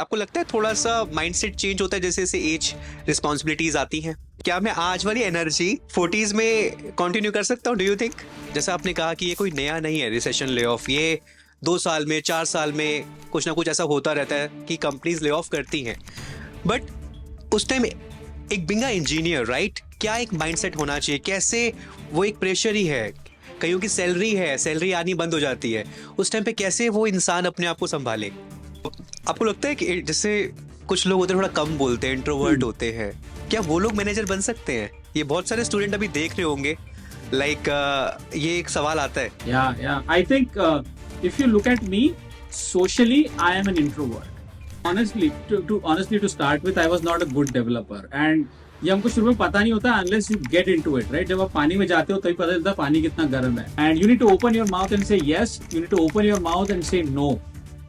आपको लगता है थोड़ा सा माइंडसेट चेंज होता है जैसे जैसे एज रिस्पॉन्सिबिलिटीज आती हैं? क्या मैं आज वाली एनर्जी 40s में कंटिन्यू कर सकता हूँ, डू यू थिंक? जैसा आपने कहा कि ये कोई नया नहीं है रिसेशन ले ऑफ, ये 2 साल में 4 साल में कुछ ना कुछ ऐसा होता रहता है कि कंपनीज ले ऑफ करती हैं। बट उस टाइम एक बिंगा इंजीनियर, राइट, क्या एक माइंडसेट होना चाहिए? कैसे वो एक प्रेशर ही है, कईयों की सैलरी है, सैलरी आनी बंद हो जाती है, उस टाइम पे कैसे वो इंसान अपने आप को संभाले? आपको लगता है कि जैसे कुछ लोग होते हैं थोड़ा कम बोलते हैं, इंट्रोवर्ट होते हैं, क्या वो लोग मैनेजर बन सकते हैं? ये बहुत सारे स्टूडेंट अभी देख रहे होंगे, लाइक ये एक सवाल आता है। Yeah. I think if you look at me, socially, I am an introvert. Honestly, to start with, I was not a good developer, and ये हमको शुरू में पता नहीं होता unless you get into it, right? जब आप पानी में जाते हो तभी पता चलता है पानी कितना गर्म है. And you need to open your mouth and say yes. You need to open your mouth and say no.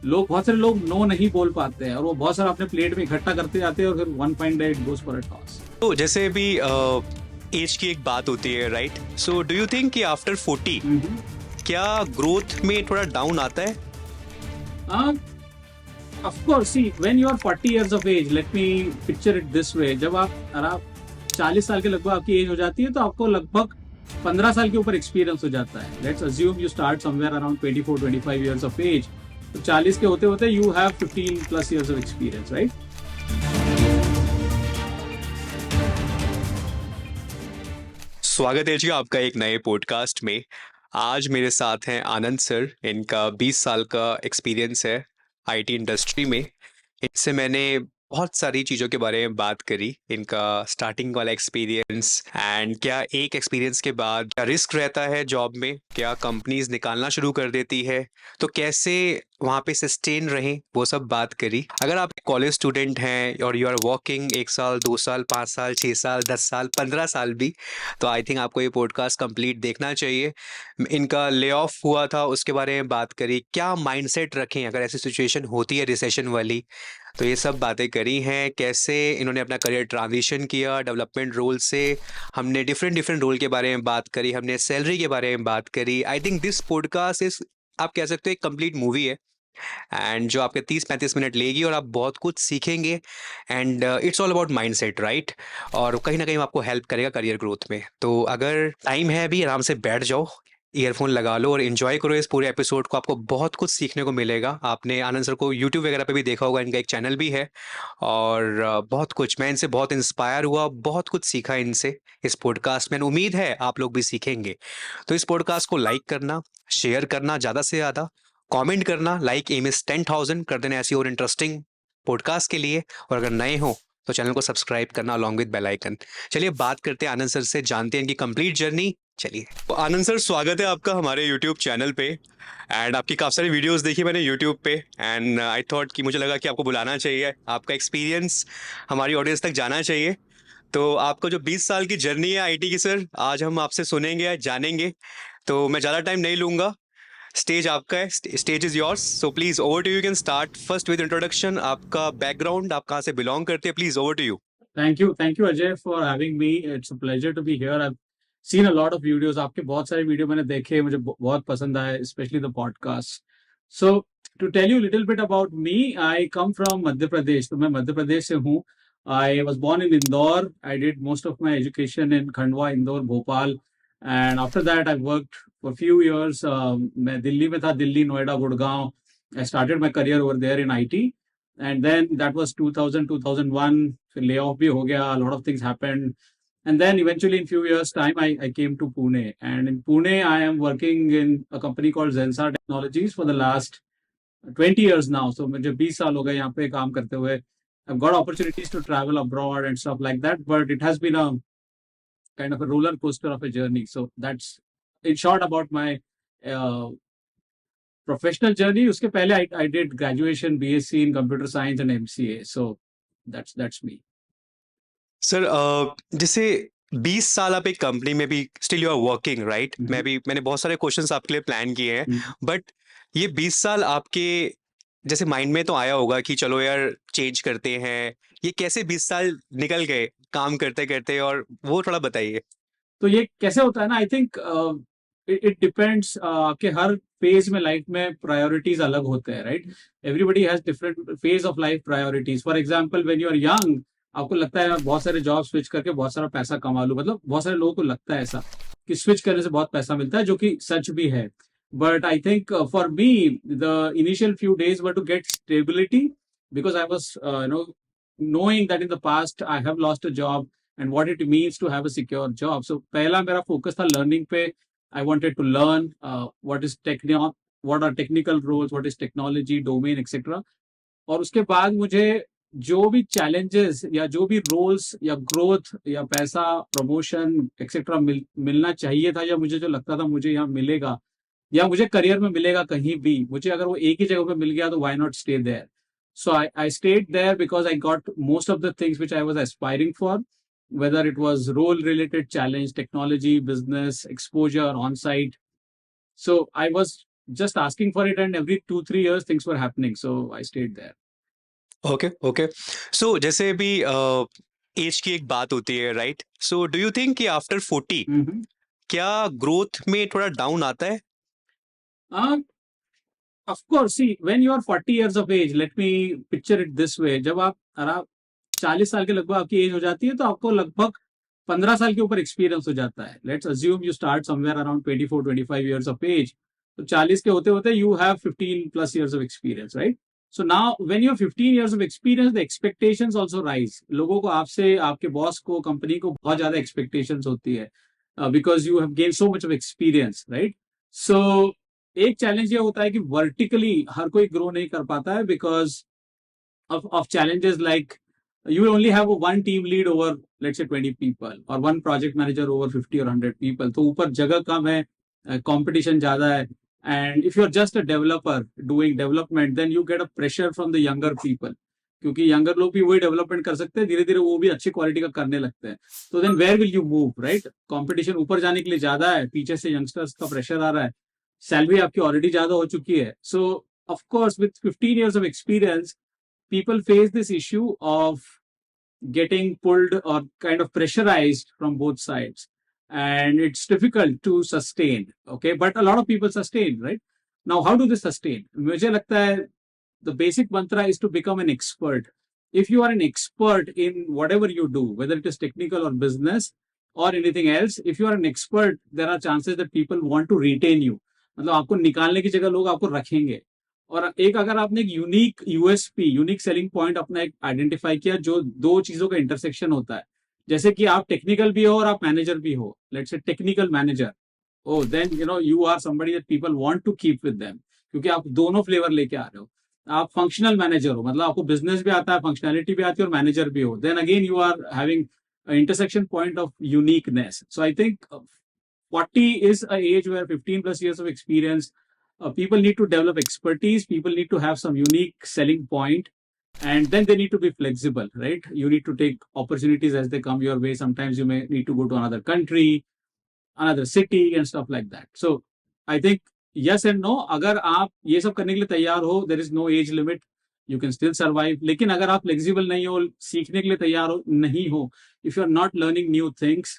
बहुत सारे लोग नो नहीं बोल पाते हैं और वो बहुत सारा अपने प्लेट में इकट्ठा करते जाते हैं और फिर one fine day it goes for a toss. तो जैसे भी एज की एक बात होती है, right? So do you think कि आफ्टर 40 क्या ग्रोथ में थोड़ा डाउन आता है? Of course, see, when you are 40 years of age, let me picture it this way. जब आप 40 साल के लगभग आपकी एज हो जाती है तो आपको लगभग 15 साल के ऊपर एक्सपीरियंस हो जाता है. Let's assume you start somewhere around 24-25 years of age. तो 40 के होते होते you have 15 plus years of experience, right? स्वागत है जी आपका एक नए पॉडकास्ट में। आज मेरे साथ हैं आनंद सर। इनका 20 साल का एक्सपीरियंस है आईटी इंडस्ट्री में। इनसे मैंने बहुत सारी चीज़ों के बारे में बात करी, इनका स्टार्टिंग वाला एक्सपीरियंस एंड क्या एक एक्सपीरियंस के बाद क्या रिस्क रहता है जॉब में, क्या कंपनीज निकालना शुरू कर देती है, तो कैसे वहाँ पे सस्टेन रहें, वो सब बात करी। अगर आप कॉलेज स्टूडेंट हैं और यू आर वर्किंग 1 साल 2 साल 5 साल 6 साल 10 साल 15 साल भी, तो आई थिंक आपको ये पॉडकास्ट कंप्लीट देखना चाहिए। इनका ले ऑफ हुआ था उसके बारे में बात करी, क्या माइंडसेट रखें अगर ऐसी सिचुएशन होती है रिसेशन वाली, तो ये सब बातें करी हैं। कैसे इन्होंने अपना करियर ट्रांजिशन किया डेवलपमेंट रोल से, हमने डिफरेंट रोल के बारे में बात करी, हमने सैलरी के बारे में बात करी। I think this podcast is, आप कह सकते हो, एक कंप्लीट मूवी है एंड जो आपके 30-35 मिनट लेगी और आप बहुत कुछ सीखेंगे and it's all about mindset, right? और कहीं ना कहीं आपको हेल्प करेगा करियर ग्रोथ में। तो अगर टाइम है अभी, आराम से बैठ जाओ, ईयरफोन लगा लो और एंजॉय करो इस पूरे एपिसोड को। आपको बहुत कुछ सीखने को मिलेगा। आपने आनंद सर को यूट्यूब वगैरह पे भी देखा होगा, इनका एक चैनल भी है और बहुत कुछ, मैं इनसे बहुत इंस्पायर हुआ, बहुत कुछ सीखा इनसे इस पॉडकास्ट में। उम्मीद है आप लोग भी सीखेंगे। तो इस पॉडकास्ट को लाइक करना, शेयर करना ज़्यादा से ज़्यादा, कमेंट करना, लाइक एम इज 10,000 कर देना ऐसी और इंटरेस्टिंग पॉडकास्ट के लिए। और अगर नए हो तो चैनल को सब्सक्राइब करना अलॉन्ग विद बेल आइकन। चलिए बात करते हैं आनंद सर से, जानते हैं इनकी कंप्लीट जर्नी। चलिए तो आनंद सर, स्वागत है आपका हमारे यूट्यूब चैनल पे एंड आपकी काफ़ी सारी वीडियोस देखी मैंने यूट्यूब पे एंड आई थॉट कि मुझे लगा कि आपको बुलाना चाहिए, आपका एक्सपीरियंस हमारी ऑडियंस तक जाना चाहिए। तो आपका जो 20 साल की जर्नी है आईटी की सर, आज हम आपसे सुनेंगे, जानेंगे। तो मैं ज़्यादा टाइम नहीं लूँगा, स्टेज आपका है, stage is yours. So please over to you, can start first with introduction, आपका बैकग्राउंड, आप कहाँ से बिलोंग करते हैं, please over to you. Thank you Ajay for having me. It's a pleasure to be here. I've seen a lot of videos. आपके बहुत सारे video मैंने देखे, मुझे बहुत पसंद आए, especially the podcast. So to tell you a little bit about me, I come from Madhya Pradesh. तो मैं मध्य प्रदेश से हूँ. I was born in Indore. I did most of my education in Khandwa, Indore, Bhopal, and after that I worked for a few years. मैं दिल्ली में था, Delhi, Noida, Gurgaon. I started my career over there in IT. And then that was 2000, 2001, फिर layoff भी हो गया, a lot of things happened. And then eventually in few years time, I came to Pune. And in Pune, I am working in a company called Zensar Technologies for the last 20 years now. So मुझे 20 साल हो गए यहाँ पे काम करते हुए. I've got opportunities to travel abroad and stuff like that, but it has been a kind of a roller coaster of a journey. So that's in short about my uh, professional journey. उसके पहले I did graduation BSc in computer science and MCA. So that's me. Sir जैसे 20 साल आप एक company में भी still you are working, right? मैंने बहुत सारे क्वेश्चंस आपके लिए प्लान किए हैं, बट ये 20 साल आपके जैसे माइंड में तो आया होगा कि चलो यार चेंज करते हैं, ये कैसे 20 साल निकल गए काम करते करते, और वो थोड़ा बताइए। तो ये कैसे होता है ना, आई थिंक it depends, आपके हर फेज में लाइफ में प्रायोरिटीज अलग होते हैं, right? Everybody has different phase of life priorities. For example when you are young, आपको लगता है मैं बहुत सारे जॉब स्विच करके बहुत सारा पैसा कमा लूं. मतलब बहुत सारे लोगों को लगता है ऐसा कि स्विच करने से बहुत पैसा मिलता है, जो कि सच भी है. But I think for me the initial few days were to get stability, because I was, knowing that in the past I have lost a job and what it means to have a secure job. So पहला मेरा focus था learning पे. I wanted to learn what are technical roles, what is technology, domain, etc. और उसके बाद मुझे जो भी challenges या जो भी roles या growth या पैसा, promotion, etc. मिलना चाहिए था, या मुझे जो लगता था मुझे यहाँ मिलेगा या मुझे करियर में मिलेगा कहीं भी, मुझे अगर वो एक ही जगह पे मिल गया तो why not stay there. So I stayed there because I got most of the things which I was aspiring for, whether it was role related challenge, technology, business, exposure, on-site. So I was just asking for it, and every 2-3 years things were happening. So I stayed there. Okay okay. So जैसे अभी age की एक बात होती है, right? So do you think कि after 40 Mm-hmm. क्या growth में थोड़ा डाउन आता है? Of course, see, when you are 40 years of age, let me picture it this way. जब आप 40 साल के लगभग आपकी एज हो जाती है, तो आपको लगभग 15 साल के ऊपर एक्सपीरियंस हो जाता है. Let's assume you start somewhere around 24-25 years of age. तो 40 के होते होते you have 15 plus years of experience, right? So now when you have 15 years of experience, the expectations also rise. लोगों को आपसे, आपके बॉस को, कंपनी को बहुत ज्यादा एक्सपेक्टेशंस होती है, because you have gained so much of experience, right? So एक चैलेंज ये होता है कि वर्टिकली हर कोई ग्रो नहीं कर पाता है, because of challenges like you will only have one team lead over, let's say, 20 people, or one project manager over 50 or 100 people. तो ऊपर जगह कम है, competition ज्यादा है, and if you're just a developer doing development, then you get a pressure from the younger people, क्योंकि younger लोग भी वही डेवलपमेंट कर सकते हैं, धीरे धीरे वो भी अच्छी क्वालिटी का करने लगते हैं. तो then where will you move, right? Competition ऊपर जाने के लिए ज्यादा है, पीछे से यंगस्टर्स का प्रेशर आ रहा है, सैलरी आपकी ऑलरेडी ज्यादा हो चुकी है. सो of course with 15 years of experience, people face this issue of getting pulled or kind of pressurized from both sides, and it's difficult to sustain. Okay, but a lot of people sustain, right? Now how do they sustain? मुझे लगता है the basic mantra is to become an expert. If you are an expert in whatever you do, whether it is technical or business or anything else, if you are an expert, there are chances that people want to retain you. मतलब आपको निकालने की जगह लोग आपको रखेंगे. और एक अगर आपने एक unique USP, unique selling point अपना एक आइडेंटिफाई किया, जो दो चीजों का इंटरसेक्शन होता है, जैसे कि आप टेक्निकल भी हो और आप मैनेजर भी हो, let's say technical manager, oh then you are somebody that people want to keep with them, क्योंकि आप दोनों फ्लेवर लेके आ रहे हो. आप फंक्शनल मैनेजर हो, मतलब आपको बिजनेस भी आता है, फंक्शनैलिटी भी आती है, और मैनेजर भी हो, then again you are having intersection point of uniqueness. So I think 40 is a age where 15 plus years of experience, people need to develop expertise, people need to have some unique selling point, and then they need to be flexible, right? You need to take opportunities as they come your way. Sometimes you may need to go to another country, another city, and stuff like that. So I think yes and no. अगर आप ये सब करने के लिए तैयार हो, there is no age limit, you can still survive. लेकिन अगर आप flexible नहीं हो, सीखने के लिए तैयार हो नहीं हो, if you are not learning new things,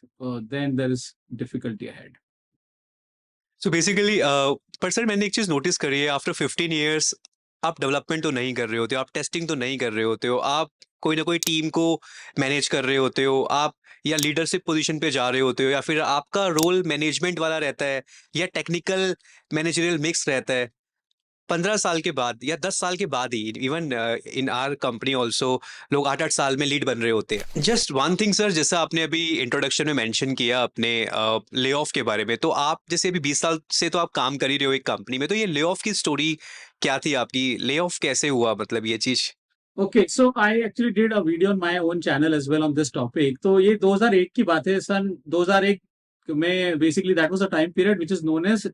then there is difficulty ahead. So basically पर सर मैंने एक चीज़ नोटिस करी है, आफ्टर 15 years आप डेवलपमेंट तो नहीं कर रहे होते हो, आप टेस्टिंग तो नहीं कर रहे होते हो, आप कोई ना कोई टीम को मैनेज कर रहे होते हो, आप या लीडरशिप पोजीशन पे जा रहे होते हो, या फिर आपका रोल मैनेजमेंट वाला रहता है या टेक्निकल मैनेजरियल मिक्स रहता है. 15 साल के बाद या 10 साल के बाद ही, even in our company also, लोग 8-8 साल में लीड बन रहे होते हैं. जस्ट वन थिंग सर, जैसा आपने अभी इंट्रोडक्शन में मेंशन किया अपने ले ऑफ के बारे में, तो आप जैसे अभी 20 साल से तो आप काम कर ही रहे हो एक कंपनी में, तो ये ले ऑफ की स्टोरी क्या थी आपकी? ले ऑफ कैसे हुआ, मतलब ये चीज? Okay, so I actually did a video on my own channel as well on this topic. तो ये 2001 की बात है. सन 2001 में basically that was a time period which is known as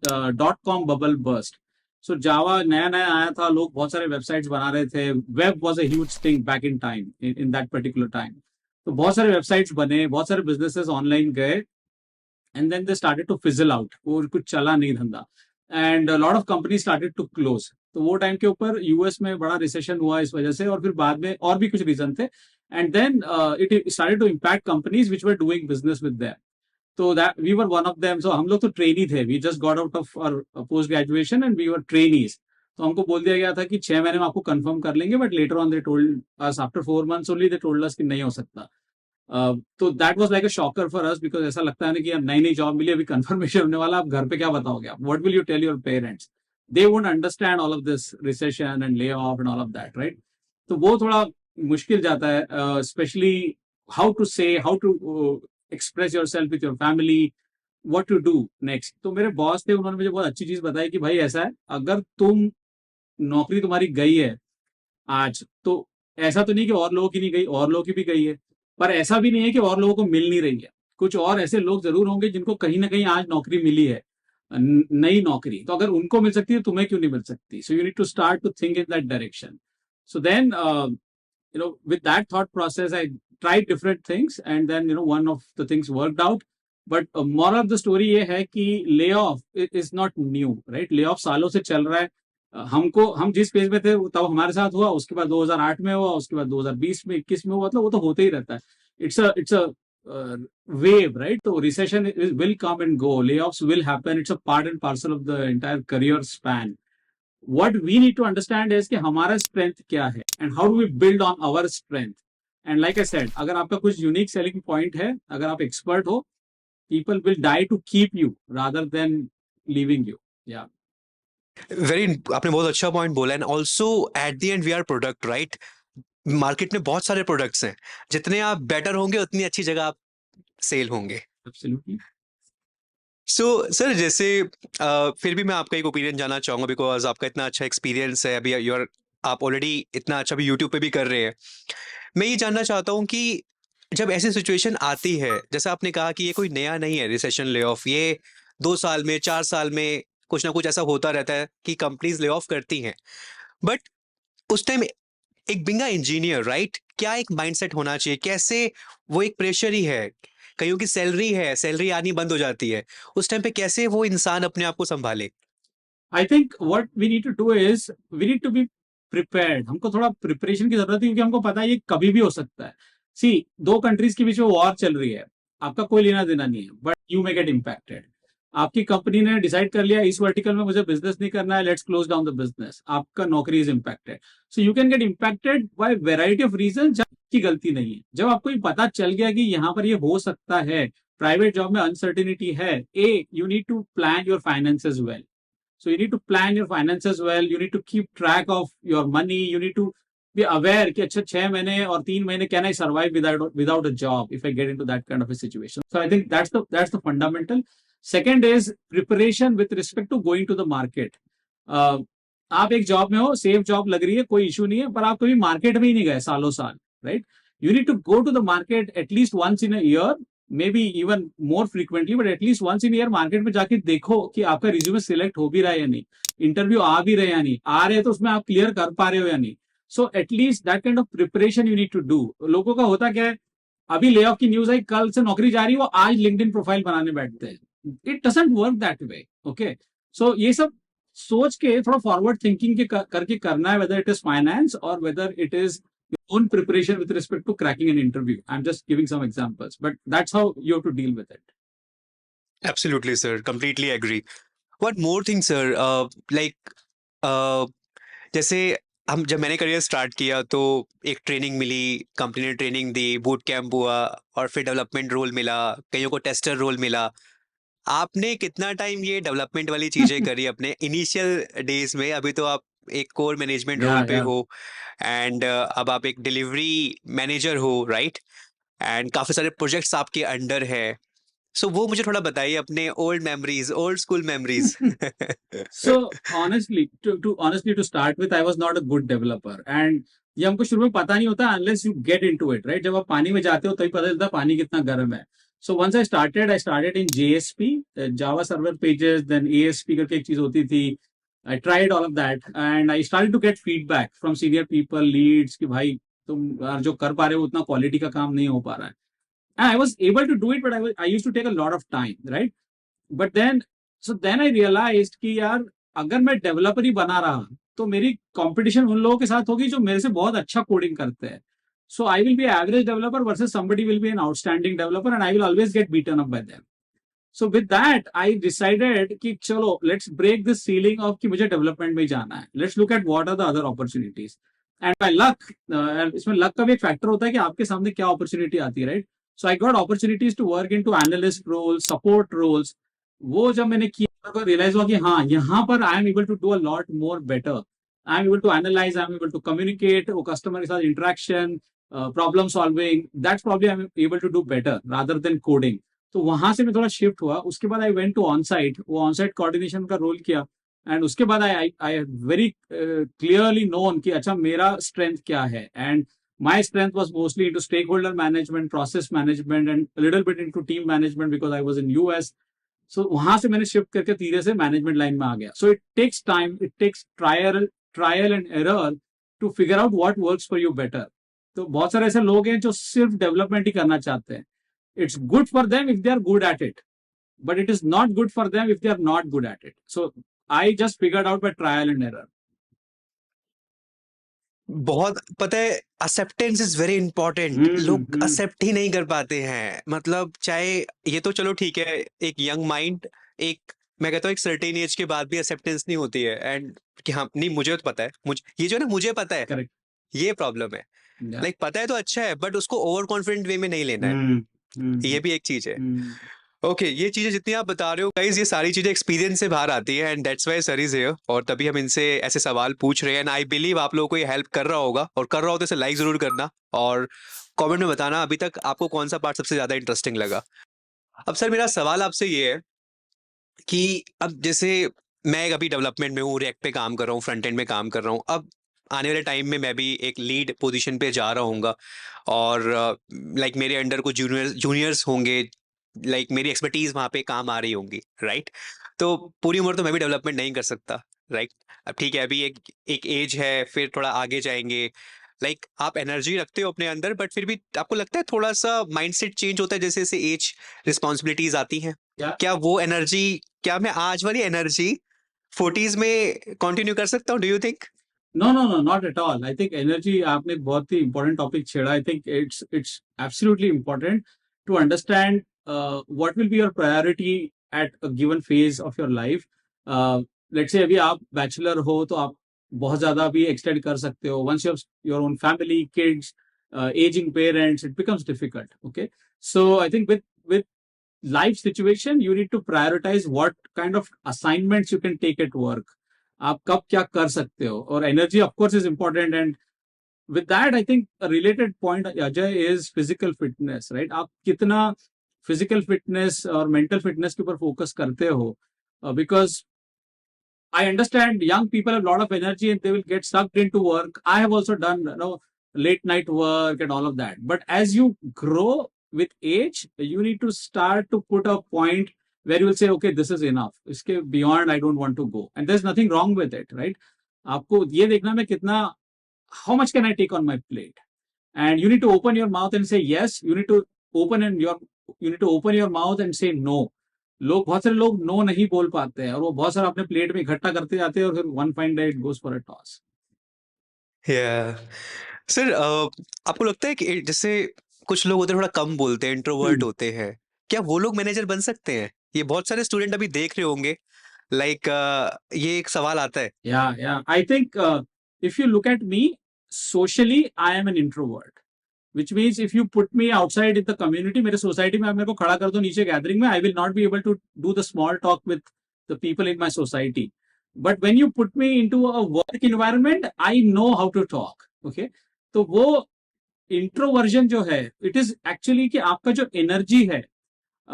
.com bubble burst. So Java नया नया आया था, लोग बहुत सारे वेबसाइट्स बना रहे थे. Web was a huge thing back in time, in that particular time. तो बहुत सारे वेबसाइट्स बने, बहुत सारे बिजनेसेस ऑनलाइन गए, and then they started to fizzle out. वो कुछ चला नहीं धंधा, and a lot of companies started to close. तो वो टाइम के ऊपर यूएस में बड़ा रिसेशन हुआ इस वजह से, और फिर बाद में और भी कुछ रीजन थे, and then it started to impact companies which were doing business with them. तो that we were one of them. So हम लोग तो ट्रेनी थे, we just got out of our post graduation and we were trainees. तो हमको बोल दिया गया था कि 6 महीने में आपको कंफर्म कर लेंगे, but later on they told us after 4 months only, they told us कि नहीं हो सकता. तो that was like a shocker for us, because ऐसा लगता है ना कि यार नई नई जॉब मिली, अभी कंफर्मेशन होने वाला, आप घर पे क्या बताओगे, आप what will you tell your parents? They won't understand all of this recession and lay off and all of that, right? तो वो थोड़ा मुश्किल जाता है, specially how to say, how to express yourself with your family, what to do next. तो मेरे boss थे, उन्होंने मुझे बहुत अच्छी चीज बताई कि भाई ऐसा है, अगर तुम नौकरी तुम्हारी गई है आज, तो ऐसा तो नहीं कि और लोगों की नहीं गई, और लोगों की भी गई है, पर ऐसा भी नहीं है कि और लोगों को मिल नहीं रही है. कुछ और ऐसे लोग जरूर होंगे जिनको कहीं ना कहीं आज नौकरी मिली है, नई नौकरी. तो अगर उनको मिल सकती है, तुम्हें क्यों नहीं मिल सकती? So you need to start to think in that direction. So then with that thought process, I tried different things, and then one of the things worked out. But moral of the story ये है कि layoff is not new, right? layoff सालों से चल रहा है. हम जिस पेज में थे तब हमारे साथ हुआ, उसके बाद 2008 में हुआ, उसके बाद 2020 में, 21 में हुआ. मतलब वो तो होते ही रहता है. It's a wave, right? So recession will come and go, layoffs will happen, it's a part and parcel of the entire career span. What we need to understand is कि हमारा strength क्या है, and how do we build on our strength. And like I said, अगर आपका कुछ unique selling point है, अगर आप expert हो, people will die to keep you rather than leaving you. Yeah. Very, आपने बहुत अच्छा पॉइंट बोला. And also at the end we are product, right? Market में बहुत सारे प्रोडक्ट्स हैं, जितने आप बेटर होंगे उतनी अच्छी जगह आप सेल होंगे. Absolutely. सो सर, जैसे फिर भी मैं आपका एक ओपिनियन जानना चाहूँगा, बिकॉज आपका इतना अच्छा एक्सपीरियंस है अभी, आप ऑलरेडी इतना अच्छा भी यूट्यूब पे भी कर रहे हैं. मैं ये जानना चाहता हूँ कि जब ऐसी सिचुएशन आती है, जैसा आपने कहा कि ये कोई नया नहीं है रिसेशन, ले ऑफ, ये 2 साल में 4 साल में कुछ ना कुछ ऐसा होता रहता है कि कंपनीज ले ऑफ करती हैं. बट उस टाइम एक बिंगा इंजीनियर, राइट, क्या एक माइंडसेट होना चाहिए? कैसे, वो एक प्रेशर ही है, कईयों की सैलरी है, सैलरी आनी बंद हो जाती है, उस टाइम पे कैसे वो इंसान अपने आप को संभाले? I think what we need to do is we need to be prepared. हमको थोड़ा प्रिपरेशन की जरूरत है, क्योंकि हमको पता है ये कभी भी हो सकता है. सी, दो कंट्रीज के बीच में वॉर चल रही है, आपका कोई लेना देना नहीं है, but you may gate impacted. आपकी कंपनी ने डिसाइड कर लिया इस वर्टिकल में मुझे बिजनेस नहीं करना है, let's close down the business, आपका नौकरी is impacted. So you can get impacted by variety of reason. जब की गलती नहीं है, जब आपको ये पता चल गया कि यहाँ पर ये हो सकता है, प्राइवेट जॉब में अनसर्टिनिटी है, you need to plan your finances well. So you need to plan your finances well. You need to keep track of your money. You need to be aware कि अच्छा 6 महीने और 3 महीने can I survive without a job if I get into that kind of a situation. So I think that's the fundamental. Second is preparation with respect to going to the market. आप एक job में हो, safe job लग रही है, कोई issue नहीं है, पर आप कभी मार्केट में ही नहीं गए सालों साल, right? You need to go to the market at least once in a year, maybe even more frequently, but at least once in a year market में जाके देखो कि आपका रिज्यूमे सिलेक्ट हो भी रहा है या नहीं, इंटरव्यू आ भी रहे या नहीं, आ रहे हैं तो उसमें आप क्लियर कर पा रहे हो या नहीं. So at least that kind of preparation you need to do. लोगों का होता क्या है, अभी ले ऑफ की न्यूज आई, कल से नौकरी जा रही है, वो आज लिंक्डइन प्रोफाइल बनाने बैठते हैं. It doesn't work that way. Okay, so ये सब सोच के थोड़ा फॉरवर्ड थिंकिंग के करके करना है, वेदर इट इज फाइनेंस और whether it is your own preparation with respect to cracking an interview. I'm just giving some examples, but that's how you have to deal with it. Absolutely, sir. Completely agree. One more thing, sir. Like, जैसे जब मैंने career start किया तो एक training मिली, company ने training दी, boot camp हुआ, और फिर डेवलपमेंट रोल मिला, कईयों को टेस्टर रोल मिला. आपने कितना टाइम ये डेवलपमेंट वाली चीजें करी अपने इनिशियल डेज में? अभी तो आप एक कोर मैनेजमेंट रोल पे हो, एंड अब आप एक डिलीवरी मैनेजर हो, राइट? एंड काफी सारे प्रोजेक्ट्स आपके अंडर है. सो वो मुझे थोड़ा बताइए, अपने old memories, old school memories. So honestly, to start with, I was not a good developer, and ये हमको शुरू में पता नहीं होता unless you get into it, right? जब आप पानी में जाते हो तभी पता चलता है पानी कितना गर्म है. So once I started in JSP, Java Server Pages, then ASP करके एक चीज होती थी. I tried all of that, and I started to get feedback from senior people, leads कि भाई तुम जो कर पा रहे हो उतना क्वालिटी का काम नहीं हो पा रहा है. And I was able to do it, but I used to take a lot of time, right? But then I realized कि यार अगर मैं डेवलपर ही बना रहा तो मेरी कंपटीशन उन लोगों के साथ होगी जो मेरे से बहुत अच्छा कोडिंग करते हैं. So I will be an average developer versus somebody will be an outstanding developer, and I will always get beaten up by them. So with that I decided कि चलो let's break this ceiling of कि मुझे development में ही जाना है, let's look at what are the other opportunities and by luck, इसमें luck का भी एक फैक्टर होता है कि आपके सामने क्या अपॉर्चुनिटी आती है, right? So I got opportunities to work in two analyst roles, support roles. वो जब मैंने किया तो रियलाइज हुआ कि हाँ, यहाँ पर I am able to do a lot more better. I am able to analyse, I am able to communicate, वो कस्टमर के साथ interaction, problem solving, that's probably I am able to do better rather than coding. तो वहां से मैं थोड़ा shift हुआ। उसके बाद I went to on site, वो ऑन साइट कोऑर्डिनेशन का रोल किया। एंड उसके बाद आई वेरी क्लियरली नोन कि अच्छा मेरा स्ट्रेंथ क्या है। And my strength was mostly into stakeholder management, process management and little bit into team management because I was in US. So वहां से मैंने शिफ्ट करके धीरे से मैनेजमेंट लाइन में आ गया। So it takes time, it takes trial and error to figure out what works for you better. तो बहुत सारे ऐसे लोग हैं जो सिर्फ डेवलपमेंट ही करना चाहते हैं। It's good for them if they are good at it, but it is not good for them if they are not good at it. So I just figured out by trial and error. बहुत पता है, acceptance is very important. लोग accept ही नहीं कर पाते हैं। मतलब चाहे ये तो चलो ठीक है, एक यंग माइंड, एक मैं कहता हूँ एक सर्टेन एज के बाद भी एक्सेप्टेंस नहीं होती है। एंड कि हाँ नहीं मुझे तो पता है, मुझे ये जो है ना मुझे पता है, Correct. ये प्रॉब्लम है। Yeah. लाइक पता है तो अच्छा है, बट उसको ओवर कॉन्फिडेंट वे में नहीं लेना है। ये भी एक चीज है। ओके, ये चीजें जितनी आप बता रहे हो गाइस, ये सारी चीजें एक्सपीरियंस से बाहर आती है, and that's why sir is here. और तभी हम इनसे ऐसे सवाल पूछ रहे हैं। एंड आई बिलीव आप लोगों को ये हेल्प कर रहा होगा, और कर रहा हो तो इसे लाइक जरूर करना, और कमेंट में बताना अभी तक आपको कौन सा पार्ट सबसे ज्यादा इंटरेस्टिंग लगा। अब सर मेरा सवाल आपसे ये है कि अब जैसे मैं अभी डेवलपमेंट में हूँ, रिएक्ट पे काम कर रहा हूँ, फ्रंट एंड में काम कर रहा हूँ। अब आने वाले टाइम में मैं भी एक लीड पोजीशन पे जा रहा हूँगा, और लाइक मेरे अंडर कुछ जूनियर्स होंगे, लाइक मेरी एक्सपर्टीज वहाँ पे काम आ रही होंगी, राइट? तो पूरी उम्र तो मैं भी डेवलपमेंट नहीं कर सकता, राइट? अब ठीक है, अभी एक एक एज है, फिर थोड़ा आगे जाएंगे। लाइक आप एनर्जी रखते हो अपने अंदर, बट फिर भी आपको लगता है थोड़ा सा माइंडसेट चेंज होता है जैसे जैसे एज, रिस्पॉन्सिबिलिटीज आती हैं। क्या वो एनर्जी, क्या मैं आज वाली एनर्जी 40s में कंटिन्यू कर सकता हूँ, do you think? No, no, no, not at all. I think energy, आपने एक बहुत ही important topic छेड़ा. I think it's absolutely important to understand what will be your priority at a given phase of your life. Let's say अभी आप bachelor हो तो आप बहुत ज्यादा भी extend कर सकते हो. Once you have your own family, kids, aging parents, it becomes difficult. Okay, so I think with life situation, you need to prioritize what kind of assignments you can take at work. आप कब क्या कर सकते हो, और energy of course is important. And with that I think related point Ajay is physical fitness, right? आप कितना physical fitness और मेंटल फिटनेस के ऊपर फोकस करते हो, because I understand young people have a lot of energy and they will get sucked into work. I have also done late night work and all of that. But as you grow with age, you need to start to put a point where you will say, okay, this is enough. Iske beyond, I don't want to go. And there's nothing wrong with it, right? आपको ये देखना मैं कितना, how much can I take on my plate? And you need to open your mouth and say yes. You need to open your mouth and say no. बहुत सारे लोग no नहीं बोल पाते हैं, और वो बहुत सारा अपने प्लेट में इकट्ठा करते जाते हैं, और फिर one fine day it goes for a toss. Sir आपको लगता है कि जैसे कुछ लोग होते हैं थोड़ा कम बोलते हैं, इंट्रोवर्ट होते हैं, क्या वो लोग मैनेजर बन सकते हैं? ये बहुत सारे स्टूडेंट अभी देख रहे होंगे, लाइक ये एक सवाल आता है। या I think if you look at me socially, I am an introvert, which means if you put me outside in the community, मेरे सोसाइटी में आप मेरे को खड़ा कर दो नीचे गैदरिंग में, I will not be able to do the small talk with the people in my society. But when you put me into a work environment, I know how to talk. Okay, तो वो introversion जो है, it is actually कि आपका जो energy है,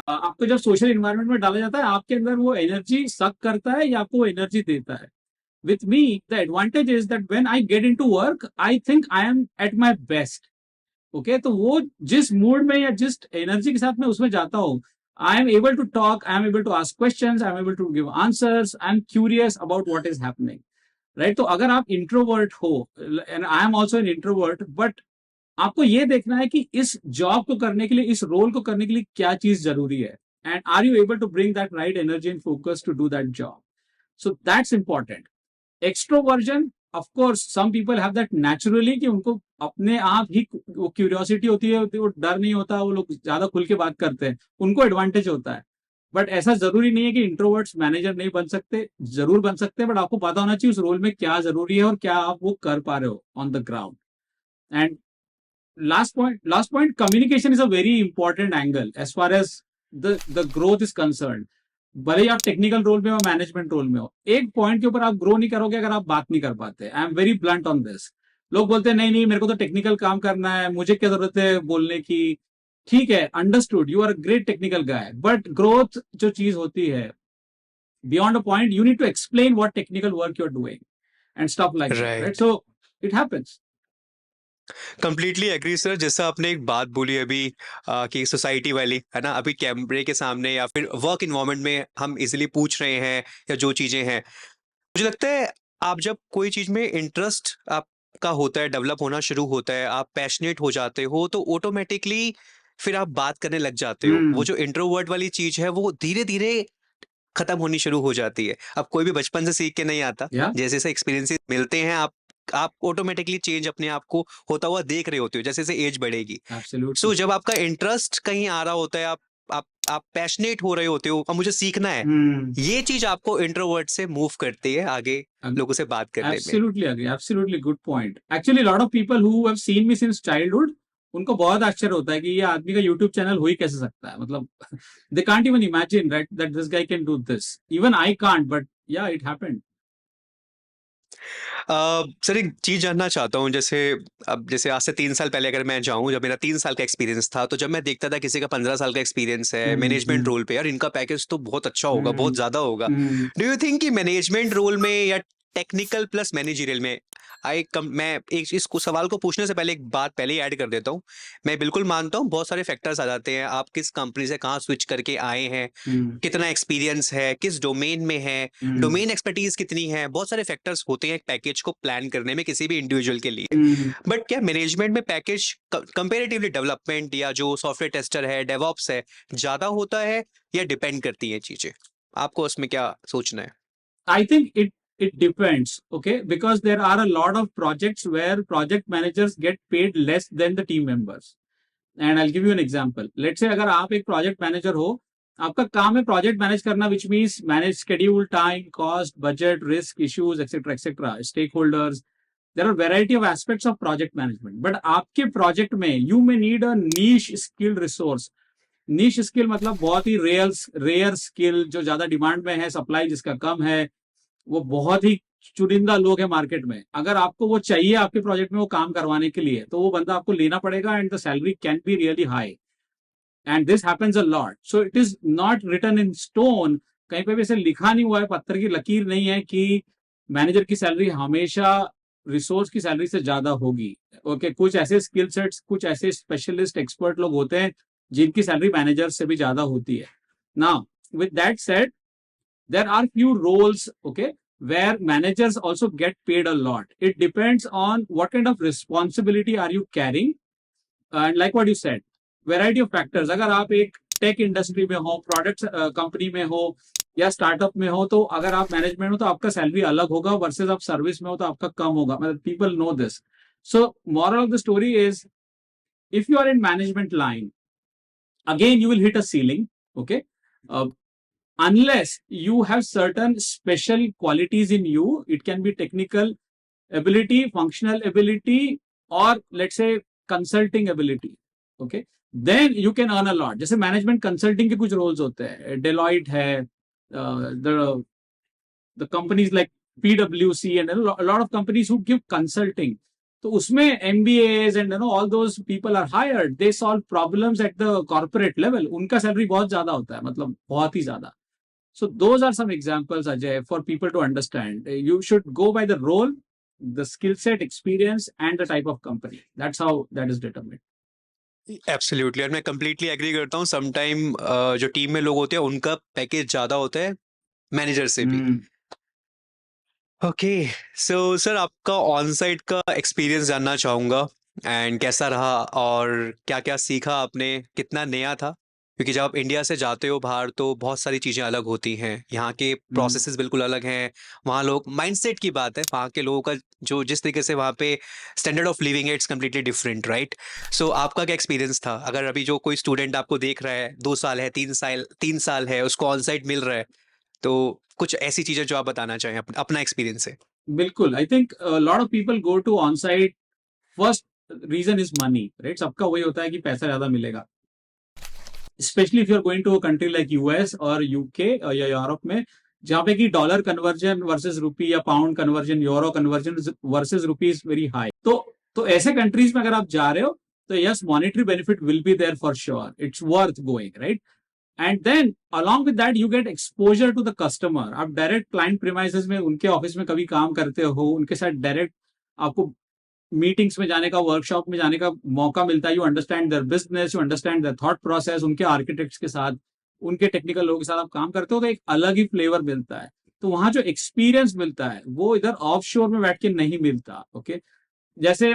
आपको जब सोशल इन्वायरमेंट में डाला जाता है, आपके अंदर वो एनर्जी सक करता है या आपको एनर्जी देता है। With me, the advantage is that when I get into work, I think I am at my best. Okay, तो वो जिस मूड में या जिस एनर्जी के साथ मैं उसमें जाता हूँ, I am able to talk, I am able to ask questions, I am able to give answers, I am curious about what is happening, right? तो अगर आप इंट्रोवर्ट हो, and I am also an introvert, but आपको ये देखना है कि इस जॉब को करने के लिए, इस रोल को करने के लिए क्या चीज जरूरी है, and are you able to bring that right energy and focus to do that job. So that's important. Extroversion, of course some people have that naturally, कि उनको अपने आप ही वो क्यूरियोसिटी होती है, वो डर नहीं होता, वो लोग ज्यादा खुल के बात करते हैं, उनको एडवांटेज होता है। बट ऐसा जरूरी नहीं है कि इंट्रोवर्ट्स मैनेजर नहीं बन सकते, जरूर बन सकते हैं, बट आपको पता होना चाहिए उस रोल में क्या जरूरी है और क्या आप वो कर पा रहे हो on the ground. And last point, communication is a very important angle as far as the growth is concerned. भले ही आप टेक्निकल रोल में हो, मैनेजमेंट रोल में हो, एक पॉइंट के ऊपर आप ग्रो नहीं करोगे अगर आप बात नहीं कर पाते. I am very blunt on this. लोग बोलते हैं नहीं नहीं मेरे को तो टेक्निकल काम करना है, मुझे क्या जरूरत है बोलने की. ठीक है, understood, you are a great technical guy, but growth जो चीज होती है, beyond a point you need to explain what technical work you're doing and stuff like that, right? Right. So it happens. Completely agree sir. जैसा आपने एक बात बोली अभी कि सोसाइटी वाली है ना, अभी कैमरे के सामने या फिर वर्क इन्वायरमेंट में हम इजीली पूछ रहे हैं या जो चीज़ें हैं, मुझे लगता है आप जब कोई चीज़ में इंटरेस्ट आपका होता है, डेवलप होना शुरू होता है, आप पैशनेट हो जाते हो, तो ऑटोमेटिकली फिर आप बात करने लग जाते हो. वो जो इंट्रोवर्ट वाली चीज़ है वो धीरे धीरे खत्म होनी शुरू हो जाती है. अब कोई भी बचपन से सीख के नहीं आता. Yeah, जैसे जैसे एक्सपीरियंसेस मिलते हैं, आप ऑटोमेटिकली चेंज अपने आप को होता हुआ देख रहे होते हो जैसे जैसे एज बढ़ेगी. absolutely. सो जब आपका इंटरेस्ट कहीं आ रहा होता है, आप पैशनेट हो रहे होते हो और मुझे सीखना है, ये चीज आपको इंट्रोवर्ट से मूव करती है आगे लोगों से बात करने में. Absolutely agree. Absolutely good point. Actually, a lot of people who have seen me since childhood, उनको बहुत आश्चर्य होता है कि ये आदमी का YouTube चैनल हो ही कैसे सकता है. मतलब they can't even imagine, right, that this guy can do this. Even I can't, but yeah, it happened. Sir एक चीज जानना चाहता हूँ. जैसे अब जैसे आज से 3 साल पहले अगर मैं जाऊँ, जब मेरा 3 साल का एक्सपीरियंस था, तो जब मैं देखता था किसी का 15 साल का एक्सपीरियंस है मैनेजमेंट रोल पे, यार इनका पैकेज तो बहुत अच्छा होगा, बहुत ज्यादा होगा. डू यू थिंक कि मैनेजमेंट रोल में या टेक्निकल प्लस मैनेजरियल में, मैं एक इस सवाल को पूछने से पहले एक बात पहले ही ऐड कर देता हूँ. मैं बिल्कुल मानता हूँ बहुत सारे फैक्टर्स आ जाते हैं. आप किस कंपनी से कहाँ स्विच करके आए हैं, कितना एक्सपीरियंस है, किस डोमेन में है, डोमेन एक्सपर्टीज कितनी है, बहुत सारे फैक्टर्स होते हैं एक पैकेज को प्लान करने में किसी भी इंडिविजुअल के लिए. बट क्या मैनेजमेंट में पैकेज कंपेरेटिवली डेवलपमेंट या जो सॉफ्टवेयर टेस्टर है, डेवऑप्स है, ज्यादा होता है या डिपेंड करती हैं चीजें? आपको उसमें क्या सोचना है? I think it depends, okay, because there are a lot of projects where project managers get paid less than the team members. And I'll give you an example. Let's say अगर आप एक project manager हो, आपका काम है project manage करना, which means manage schedule, time, cost, budget, risk, issues, etc., stakeholders. There are variety of aspects of project management. But आपके project में you may need a niche skill resource. niche skill मतलब बहुत ही rare skill जो ज्यादा demand में है, supply जिसका कम है, वो बहुत ही चुनिंदा लोग हैं मार्केट में. अगर आपको वो चाहिए आपके प्रोजेक्ट में वो काम करवाने के लिए, तो वो बंदा आपको लेना पड़ेगा. And the salary can be really high, and this happens a lot. So it is not written in stone. कहीं पे भी ऐसे लिखा नहीं हुआ है, पत्थर की लकीर नहीं है कि मैनेजर की सैलरी हमेशा रिसोर्स की सैलरी से ज्यादा होगी. ओके, कुछ ऐसे स्किल सेट्स, कुछ ऐसे स्पेशलिस्ट एक्सपर्ट लोग होते हैं जिनकी सैलरी मैनेजर से भी ज्यादा होती है. Now with that said, there are few roles, okay, where managers also get paid a lot. It depends on what kind of responsibility are you carrying, and like what you said, variety of factors. अगर आप एक tech industry में हो, product company में हो या startup में हो, तो अगर आप मैनेजमेंट हो तो आपका सैलरी अलग होगा, वर्सेस आप सर्विस में हो तो आपका कम होगा. मतलब people know this. So moral of the story is, if you are in management line, again you will hit a ceiling, okay, unless you have certain special qualities in you. It can be technical ability, functional ability, or let's say consulting ability, okay, then you can earn a lot. जैसे management consulting के कुछ roles होते हैं, Deloitte है, the companies like PwC and a lot of companies who give consulting. तो उसमें MBAs and all those people are hired. They solve problems at the corporate level. उनका salary बहुत ज्यादा होता है, मतलब बहुत ही ज्यादा. So those are some examples, Ajay, for people to understand. You should go by the role, the skill set, experience, and the type of company. That's how that is determined. Absolutely. और मैं completely agree करता हूँ. Sometime जो team में लोग होते हैं उनका पैकेज ज्यादा होता है मैनेजर से भी. ओके. सो सर आपका ऑन साइट का एक्सपीरियंस जानना चाहूंगा, एंड कैसा रहा और क्या क्या सीखा आपने, कितना नया था? क्योंकि जब आप इंडिया से जाते हो बाहर तो बहुत सारी चीज़ें अलग होती हैं, यहाँ के प्रोसेसेस बिल्कुल अलग हैं। वहाँ लोग माइंडसेट की बात है, वहाँ के लोगों का जो जिस तरीके से वहाँ पे स्टैंडर्ड ऑफ लिविंग है इट्स कम्प्लीटली डिफरेंट, राइट? सो आपका क्या एक्सपीरियंस था? अगर अभी जो कोई स्टूडेंट आपको देख रहा है, 2 साल है, 3 साल है, उसको ऑन साइट मिल रहा है, तो कुछ ऐसी चीज़ें जो आप बताना चाहें, अपना एक्सपीरियंस है। बिल्कुल, I think lot of people go to on site, first reason is money, right? सबका वही होता है कि पैसा ज्यादा मिलेगा, specially if you are going to a country like US और यूके या यूरोप में, जहाँ पे कि डॉलर कन्वर्जन वर्सेस रुपी या pound conversion, euro conversion versus rupee is very high. तो ऐसे कंट्रीज में अगर आप जा रहे हो तो yes, monetary benefit will be there for sure, it's worth going, right? And then along with that you get exposure to the customer. आप डायरेक्ट क्लाइंट प्रीमाइसेस में, उनके ऑफिस में कभी काम करते हो, उनके साथ डायरेक्ट आपको मीटिंग्स में जाने का, वर्कशॉप में जाने का मौका मिलता है। You understand their business, you understand their thought process, उनके आर्किटेक्ट्स के साथ, उनके टेक्निकल लोगों के साथ आप काम करते हो तो एक अलग ही फ्लेवर मिलता है। तो वहां जो एक्सपीरियंस मिलता है वो इधर ऑफ शोर में बैठ के नहीं मिलता। ओके, जैसे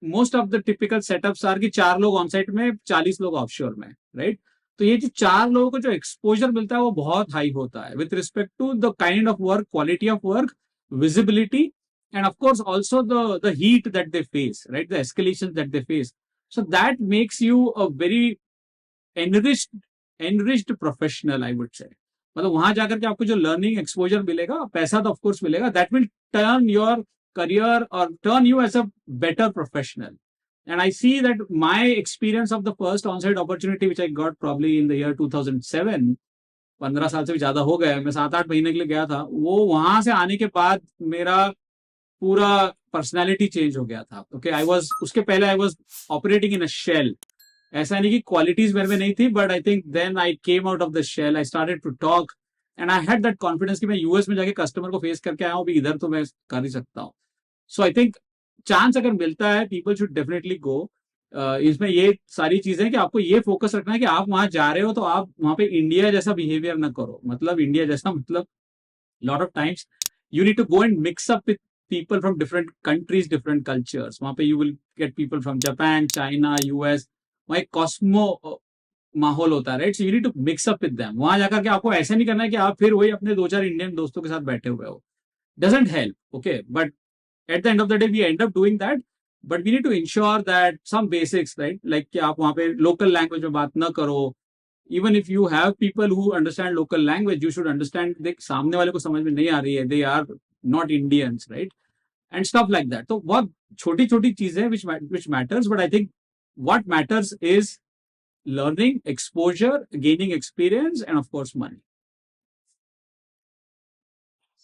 most of the typical setups are कि 4 लोग ऑन साइट में, 40 लोग ऑफ शोर में, राइट? तो ये जो 4 लोगों को जो एक्सपोजर मिलता है वो बहुत हाई होता है with respect to the kind of work, quality of work, visibility, and of course also the heat that they face, right? The escalations that they face. So that makes you a very enriched professional, I would say. मतलब वहां जाकर के आपको जो learning exposure मिलेगा, पैसा तो of course मिलेगा, that will turn your career or turn you as a better professional. And I see that my experience of the first on-site opportunity which I got probably in the year 2007, 15 साल से भी ज्यादा हो गया है, मैं 7-8 महीने के लिए गया था, वो वहां से आने के बाद मेरा पूरा पर्सनैलिटी चेंज हो गया था। ओके, आई वॉज, उसके पहले I was operating in a shell. ऐसा नहीं कि क्वालिटीज मेरे में नहीं थी, but I think then I came out of the shell, I started to talk and I had that confidence कि मैं यूएस में जाके कस्टमर को फेस करके आया हूँ, भी इधर तो मैं कर ही सकता हूँ। सो आई थिंक चांस अगर मिलता है, पीपल शुड डेफिनेटली गो। इसमें ये सारी चीजें कि आपको ये फोकस रखना है कि आप वहां जा रहे हो तो आप वहां पे इंडिया जैसा बिहेवियर ना करो। मतलब इंडिया जैसा मतलब lot of times you need to go and mix up with people from different countries, different cultures. वहां पे you will get people from Japan, China, US. वहाँ एक कॉस्मो माहौल होता है, right? So you need to mix up with them. वहां जाकर के आपको ऐसा नहीं करना है कि आप फिर वही अपने 2-4 इंडियन दोस्तों के साथ बैठे हुए हो, doesn't help. Okay, but at the end of the day we end up doing that, but we need to ensure that some basics, right? Like कि आप वहां पे लोकल लैंग्वेज में बात ना करो। even if you have people who understand local language, you should understand देख सामने वाले को समझ में नहीं आ रही है, they are not Indians, right? And stuff like that. तो बहुत छोटी छोटी चीजें which matters, but I think what matters is learning, exposure, gaining experience, and of course money.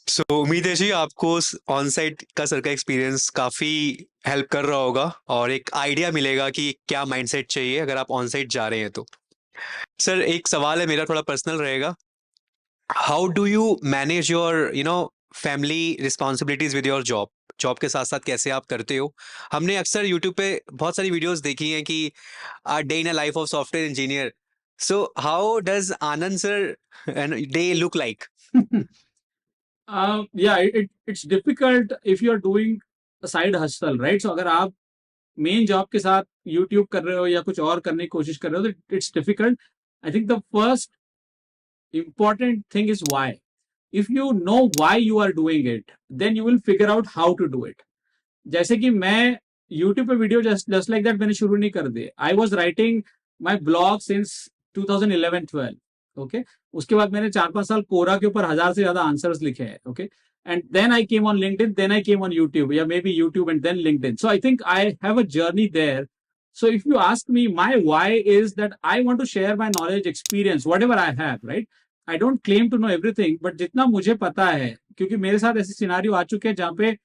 सो उम्मीद है जी आपको ऑन साइट का सर का एक्सपीरियंस काफ़ी हेल्प कर रहा होगा और एक आइडिया मिलेगा कि क्या माइंडसेट चाहिए अगर आप ऑन साइट जा रहे हैं तो। सर एक सवाल है मेरा, थोड़ा पर्सनल रहेगा। How do you manage your family responsibilities with your job? Job के साथ साथ कैसे आप करते हो? हमने अक्सर यूट्यूब पे बहुत सारी वीडियोस देखी हैं कि a day in a life of software engineer. So how does Anand sir day look like? Yeah, it's difficult if you're doing a side hustle, right? So अगर आप मेन जॉब के साथ यूट्यूब कर रहे हो या कुछ और करने की कोशिश कर रहे हो तो it's difficult. I think the first important thing is why. If you know why you are doing it, then you will figure out how to do it. जैसे कि मैं YouTube पे वीडियो just like that मैंने शुरू नहीं कर दिए। I was writing my blog since 2011-12. Okay, उसके बाद मैंने 4-5 साल कोरा के ऊपर 1000 से ज्यादा आंसर्स लिखे हैं। Okay, and then I came on LinkedIn, then I came on YouTube, yeah, maybe YouTube and then LinkedIn. So I think I have a journey there. So if you ask me, my why is that I want to share my knowledge, experience, whatever I have, right? I don't claim to know everything, but जितना मुझे पता है, क्योंकि मेरे साथ ऐसे scenario आ चुके हैं जहाँ पे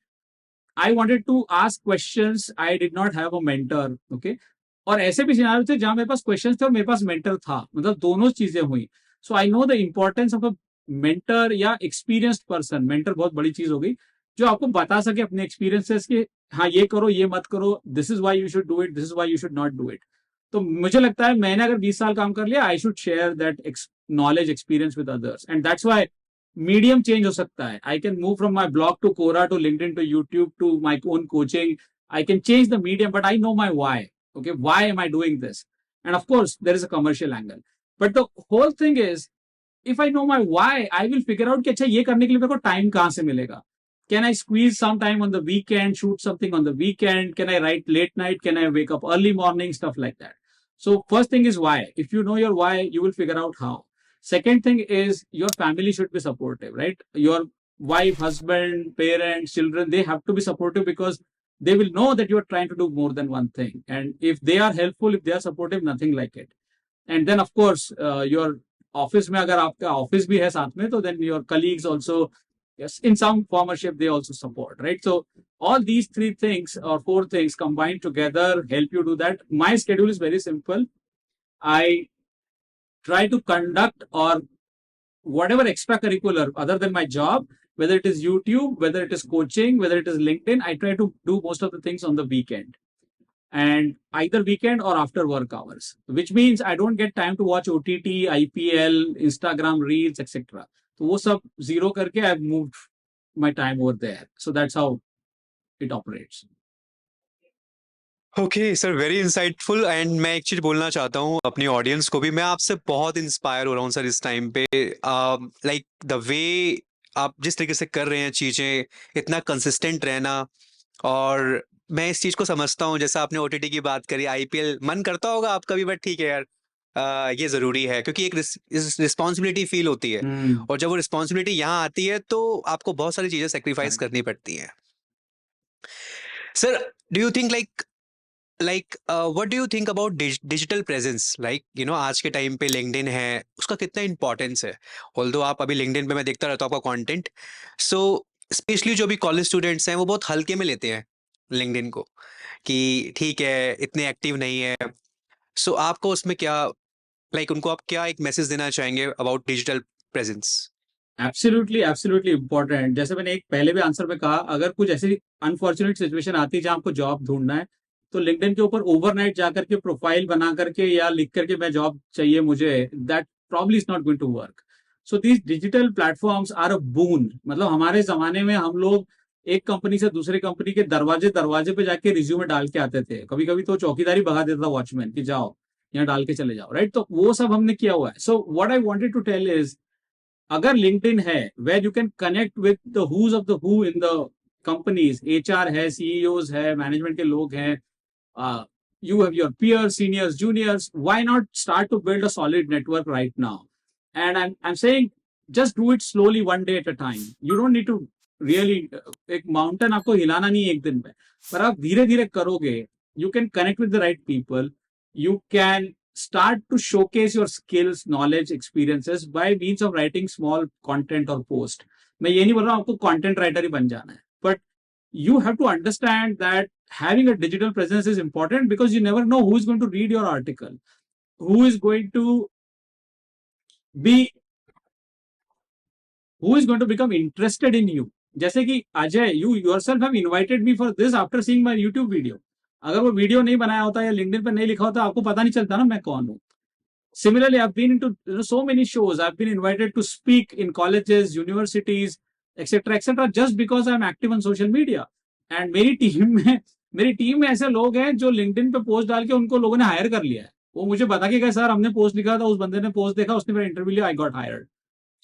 I wanted to ask questions, I did not have a mentor, okay? और ऐसे भी सिनारियो थे जहाँ मेरे पास क्वेश्चंस थे और मेरे पास मेंटर था, मतलब दोनों चीजें हुई। So I know the importance of a mentor या एक्सपीरियंस्ड पर्सन। मेंटर बहुत बड़ी चीज हो गई जो आपको बता सके अपने एक्सपीरियंसेस कि हाँ ये करो, ये मत करो, this is why you should do it, this is why you should not do it. तो मुझे लगता है मैंने अगर 20 साल काम कर लिया, I should share that knowledge experience with others, and that's why medium change हो सकता है। I can move from my blog to Quora to LinkedIn to YouTube to my own coaching. I can change the medium, but I know my why. Okay, why am I doing this? And of course there is a commercial angle. But the whole thing is, if I know my why, I will figure out कि अच्छा ये करने के लिए मेरे को time कहाँ से मिलेगा. Can I squeeze some time on the weekend, shoot something on the weekend? Can I write late night? Can I wake up early morning? Stuff like that. So first thing is why. If you know your why, you will figure out how. Second thing is your family should be supportive, right? Your wife, husband, parents, children, they have to be supportive because they will know that you are trying to do more than one thing. And if they are helpful, if they are supportive, nothing like it. And then of course, your office में अगर आपका office भी है साथ में, तो then your colleagues also, yes, in some form or shape, they also support, right? So all these three things or four things combined together help you do that. My schedule is very simple. I try to conduct or whatever extracurricular other than my job, whether it is YouTube, whether it is coaching, whether it is LinkedIn, I try to do most of the things on the weekend. And either weekend or after work hours, which means I don't get time to watch OTT, IPL, Instagram Reels, etc. So वो सब zero करके I've moved my time over there. So that's how it operates. Okay sir, very insightful. And मैं एक चीज बोलना चाहता हूँ अपनी ऑडियंस को भी. मैं आपसे बहुत इंस्पायर हो रहा हूँ सर इस टाइम पे. लाइक द वे आप जिस तरीके से कर रहे हैं चीजें, इतना कंसिस्टेंट रहना. और मैं इस चीज को समझता हूँ, जैसा आपने ओटीटी की बात करी, आईपीएल मन करता होगा आपका भी, बट ठीक है यार, ये जरूरी है क्योंकि एक रिस्पॉन्सिबिलिटी फील होती है. और जब वो रिस्पॉन्सिबिलिटी यहाँ आती है तो आपको बहुत सारी चीजें सेक्रीफाइस करनी पड़ती हैं. Sir, do you think what do you think about digital presence? आज के टाइम पे लिंक्डइन है, उसका कितना इंपॉर्टेंस है? ऑल्दो आप अभी लिंक्डइन पे मैं देखता रहता हूँ आपका कंटेंट. सो स्पेशली जो भी कॉलेज स्टूडेंट्स हैं वो बहुत हल्के में लेते हैं लिंक्डइन को, कि ठीक है इतने एक्टिव नहीं है. सो आपको उसमें क्या, उनको आप क्या एक मैसेज देना चाहेंगे about digital presence? Absolutely important. जैसे मैंने एक पहले भी आंसर में कहा, अगर कुछ ऐसी अनफॉर्चुनेट सिचुएशन आती है जहां आपको जॉब ढूंढना है, तो लिंक्डइन के ऊपर ओवरनाइट जाकर के प्रोफाइल बना करके या लिख करके मैं जॉब चाहिए मुझे, that probably is not going to work. So these digital platforms are a boon. मतलब हमारे जमाने में हम लोग एक कंपनी से दूसरे कंपनी के दरवाजे दरवाजे पे जाके रिज्यूमे डाल के आते थे. कभी कभी तो चौकीदारी भगा देता था वॉचमैन कि जाओ यहाँ डाल के चले जाओ, राइट? तो वो सब हमने किया हुआ है. So what I wanted to tell is, अगर लिंक्डइन है where you can connect with the whos of the who in the companies, HR है, सीईओज है, मैनेजमेंट के लोग हैं, you have your peers, seniors, juniors, why not start to build a solid network right now? And I'm saying just do it slowly, one day at a time. You don't need to really, एक mountain आपको हिलाना नहीं है एक दिन में, पर आप धीरे धीरे करोगे. You can connect with the right people. You can start to showcase your skills, knowledge, experiences by means of writing small content or post. मैं ये नहीं बोल रहा हूँ आपको content writer ही बन जाना है, but you have to understand that having a digital presence is important because you never know who is going to read your article, who is going to become interested in you. जैसे कि Ajay, you yourself have invited me for this after seeing my YouTube video. अगर वो video नहीं बनाया होता या LinkedIn पे नहीं लिखा होता, आपको पता नहीं चलता ना मैं कौन हूँ. Similarly, I've been into so many shows. I've been invited to speak in colleges, universities, etc., just because I'm active on social media. And मेरी टीम में ऐसे लोग हैं जो लिंक्डइन पे पोस्ट डाल के उनको लोगों ने हायर कर लिया है. वो मुझे बता के कहा, सर हमने पोस्ट लिखा था, उस बंदे ने पोस्ट देखा, उसने मेरा इंटरव्यू लिया, I got hired.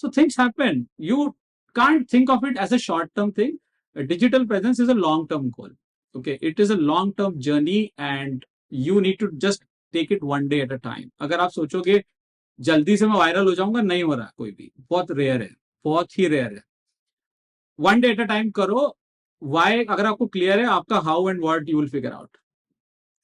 So things happen. You can't think of it as a short-term thing. A digital presence is a long-term goal. Okay, it is a long-term journey, and you need to just take it one day at a time. अगर आप सोचोगे जल्दी से मैं viral हो जाऊंगा, नहीं हो रहा. कोई भी बहुत रेयर है, बहुत ही रेयर है. One day at a time करो. वाई अगर आपको क्लियर है, आपका how and what you will figure out.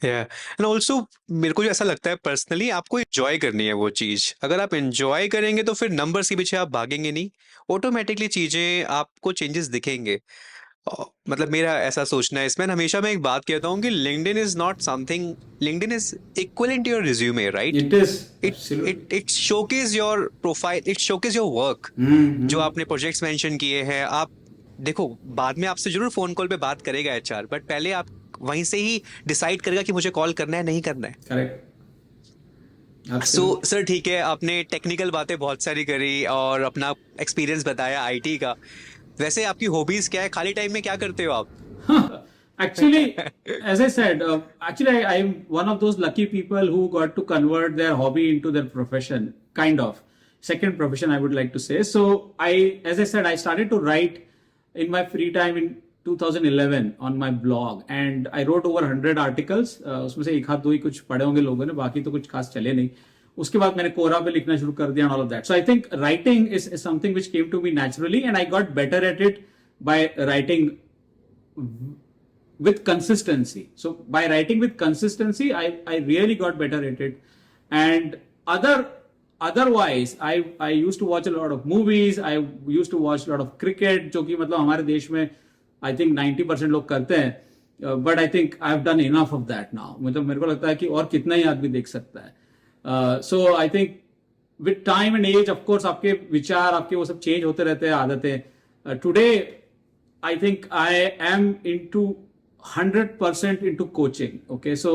And also मेरे को जो ऐसा लगता है पर्सनली, आपको एंजॉय करनी है वो चीज. अगर आप एंजॉय करेंगे तो फिर नंबर्स के पीछे आप भागेंगे नहीं, ऑटोमेटिकली चीजें आपको चेंजेस दिखेंगे. मतलब मेरा ऐसा सोचना है इसमें. हमेशा मैं एक बात कहता हूँ कि LinkedIn is not something, LinkedIn is equivalent to your resume, right? It is it showcase your profile, it showcase your work. जो आपने प्रोजेक्ट्स मेंशन किए हैं, आप देखो बाद में आपसे जरूर फोन कॉल पे बात करेगा एचआर, बट पहले आप वहीं से ही डिसाइड करेगा कि मुझे कॉल करना है नहीं करना है. करेक्ट. सो सर ठीक है, आपने टेक्निकल बातें बहुत सारी करी और अपना एक्सपीरियंस बताया आईटी का. वैसे आपकी हॉबीज क्या है? खाली टाइम में क्या करते हो आप? Actually, as I said, actually, I'm one of those lucky people who got to convert their hobby into their profession, kind of. Second profession, I would like to say. So, as I said, I started to write in my free time in 2011 on my blog, and I wrote over 100 articles. उसमें से एक हाथ दो ही कुछ पढ़े होंगे लोगों ने, बाकी तो कुछ खास चले नहीं. उसके बाद मैंने कोरा पे लिखना शुरू कर दिया and all of that. So I think writing is something which came to me naturally, and I got better at it by writing with consistency. So by writing with consistency, I really got better at it. And otherwise, I used to watch a lot of movies. I used to watch a lot of cricket, जो कि मतलब हमारे देश में I think 90% लोग करते हैं. But I think I've done enough of that now. मतलब मेरे को लगता है कि और कितना ही आदमी देख सकता है. So I think with time and age, of course, आपके विचार, आपके वो सब change होते रहते हैं, आदतें. Today, I think I am into 100% into coaching. Okay, so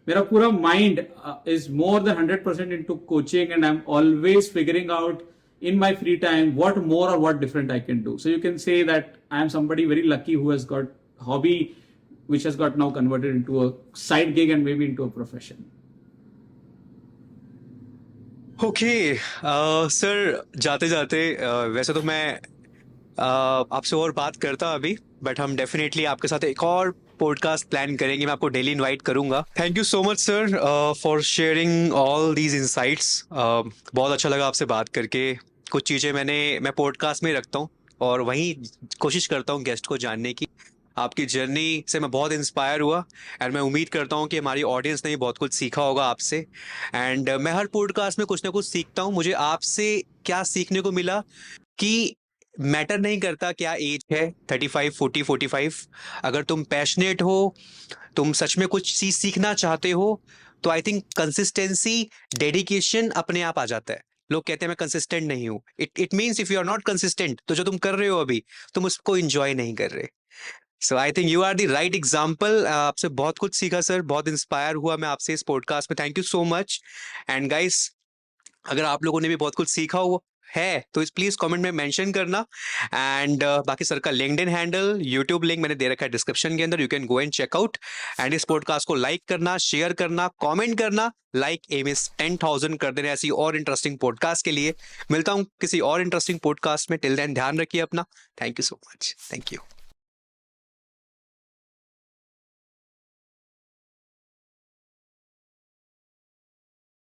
मेरा पूरा mind is more than 100% into coaching, and I'm always figuring out in my free time what more or what different I can do. So you can say that I am somebody very lucky who has got hobby which has got now converted into a side gig and maybe into a profession. Okay sir, जाते जाते वैसे तो मैं आपसे और बात करता अभी, बट हम डेफिनेटली आपके साथ एक और पॉडकास्ट प्लान करेंगे. मैं आपको डेली इनवाइट करूंगा. Thank you so much sir for sharing all these insights. बहुत अच्छा लगा आपसे बात करके. कुछ चीज़ें मैं पॉडकास्ट में रखता हूँ और वहीं कोशिश करता हूँ गेस्ट को जानने की. आपकी जर्नी से मैं बहुत इंस्पायर हुआ, एंड मैं उम्मीद करता हूँ कि हमारी ऑडियंस ने भी बहुत कुछ सीखा होगा आपसे. एंड मैं हर पॉडकास्ट में कुछ ना कुछ सीखता हूँ. मुझे आपसे क्या सीखने को मिला कि मैटर नहीं करता क्या एज है, 35, 40, 45. अगर तुम पैशनेट हो, तुम सच में कुछ चीज सीखना चाहते हो, तो आई थिंक कंसिस्टेंसी, डेडिकेशन अपने आप आ जाता है. लोग कहते हैं मैं कंसिस्टेंट नहीं हूँ. It means if you are not consistent, तो जो तुम कर रहे हो अभी, तुम उसको इंजॉय नहीं कर रहे. So I think you are the right example. आपसे बहुत कुछ सीखा सर, बहुत इंस्पायर हुआ मैं आपसे इस पॉडकास्ट में. Thank you so much. And guys, अगर आप लोगों ने भी बहुत कुछ सीखा हो है तो इस प्लीज कमेंट में मेंशन करना. एंड बाकी सर का लिंक्डइन हैंडल, यूट्यूब लिंक मैंने दे रखा है डिस्क्रिप्शन के अंदर. You can go and check out. And इस पॉडकास्ट को लाइक करना, शेयर करना, कमेंट करना. लाइक एम इज 10,000 कर देना ऐसी और इंटरेस्टिंग पॉडकास्ट के लिए. मिलता हूँ किसी और इंटरेस्टिंग पॉडकास्ट में. टिल देन ध्यान रखिए अपना. Thank you so much. Thank you.